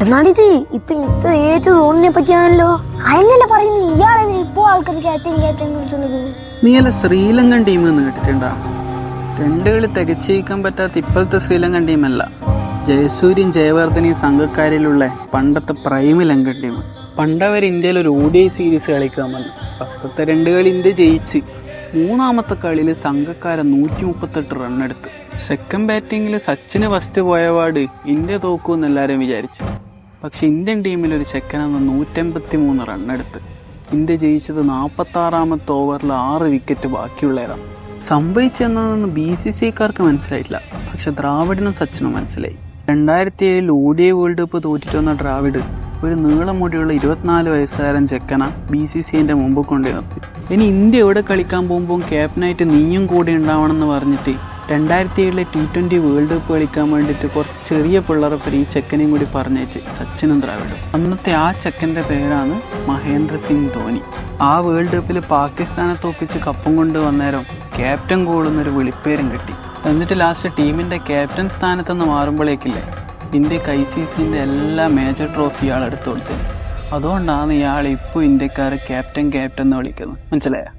എന്നാണിത് ഇപ്പൊ ഇൻസ്റ്റ ഏറ്റ് തോന്നിനെ പറ്റിയാണല്ലോ. അതിനല്ലേ പറയുന്നത് ഇയാളെ ഇപ്പോ ആൾക്കാർ ക്യാപ്റ്റൻ വിളിച്ചോണ്ടിരിക്കുന്നത്. നീയല്ല ശ്രീലങ്കൻ ടീം എന്ന് കേട്ടിട്ടുണ്ടാ? 2 കളി തികച്ചയിക്കാൻ പറ്റാത്ത ഇപ്പോഴത്തെ ശ്രീലങ്കൻ ടീമല്ല, ജയസൂര്യൻ ജയവർദ്ധനയും സംഘക്കാരിലുള്ള പണ്ടത്തെ പ്രൈം ലങ്കൻ ടീം. പണ്ടവർ ഇന്ത്യയിൽ ഒരു ODI സീരീസ് കളിക്കാൻ വന്നു. പണ്ടത്തെ 2 കളി ഇന്ത്യ ജയിച്ച്. 3ാമത്തെ കളിയിൽ സംഘക്കാരൻ 138 റണ്ണെടുത്ത്. സെക്കൻഡ് ബാറ്റിങ്ങിൽ സച്ചിന് ഫസ്റ്റ് പോയപാട് ഇന്ത്യ തോക്കുമെന്ന് എല്ലാവരും വിചാരിച്ചു. പക്ഷെ ഇന്ത്യൻ ടീമിൽ ഒരു ചെക്കനെന്ന് 183 റണ്ണെടുത്ത്. ഇന്ത്യ ജയിച്ചത് 46ാമത്തെ ഓവറിൽ 6 വിക്കറ്റ് ബാക്കിയുള്ളതാണ്. സംഭവിച്ചെന്നതെന്ന് BCCIക്കാർക്ക് മനസ്സിലായിട്ടില്ല, പക്ഷെ ദ്രാവിഡിനും സച്ചിനും മനസ്സിലായി. 2007 ODI വേൾഡ് കപ്പ് തോറ്റിട്ട് വന്ന ദ്രാവിഡ് ഒരു നീളം മുടിയുള്ള 24 വയസ്സുകാരൻ ചെക്കന BCCIന്റെ മുമ്പ് കൊണ്ടു നിർത്തി. ഇനി ഇന്ത്യ എവിടെ കളിക്കാൻ പോകുമ്പോൾ ക്യാപ്റ്റനായിട്ട് നീയും കൂടി ഉണ്ടാവണമെന്ന് പറഞ്ഞിട്ട് 2007 T20 വേൾഡ് കപ്പ് കളിക്കാൻ വേണ്ടിയിട്ട് കുറച്ച് ചെറിയ പിള്ളേരൊപ്പം ഈ ചെക്കനെയും കൂടി പറഞ്ഞയച്ച് സച്ചിനും ദ്രാവിഡും. അന്നത്തെ ആ ചെക്കൻ്റെ പേരാണ് മഹേന്ദ്ര സിംഗ് ധോനി. ആ വേൾഡ് കപ്പിൽ പാകിസ്ഥാനെ തോപ്പിച്ച് കപ്പും കൊണ്ട് വന്നേരം ക്യാപ്റ്റൻ കോളെന്നൊരു വിളിപ്പേരും കിട്ടി. എന്നിട്ട് ലാസ്റ്റ് ടീമിൻ്റെ ക്യാപ്റ്റൻ സ്ഥാനത്തുനിന്ന് മാറുമ്പോഴേക്കില്ലേ ഇന്ത്യക്ക് ICCന്റെ എല്ലാ മേജർ ട്രോഫി ഇയാൾ എടുത്തു കൊടുത്തത്. അതുകൊണ്ടാണ് ഇയാൾ ഇപ്പോൾ ഇന്ത്യക്കാരെ ക്യാപ്റ്റൻ എന്ന് വിളിക്കുന്നത്. മനസ്സിലായോ?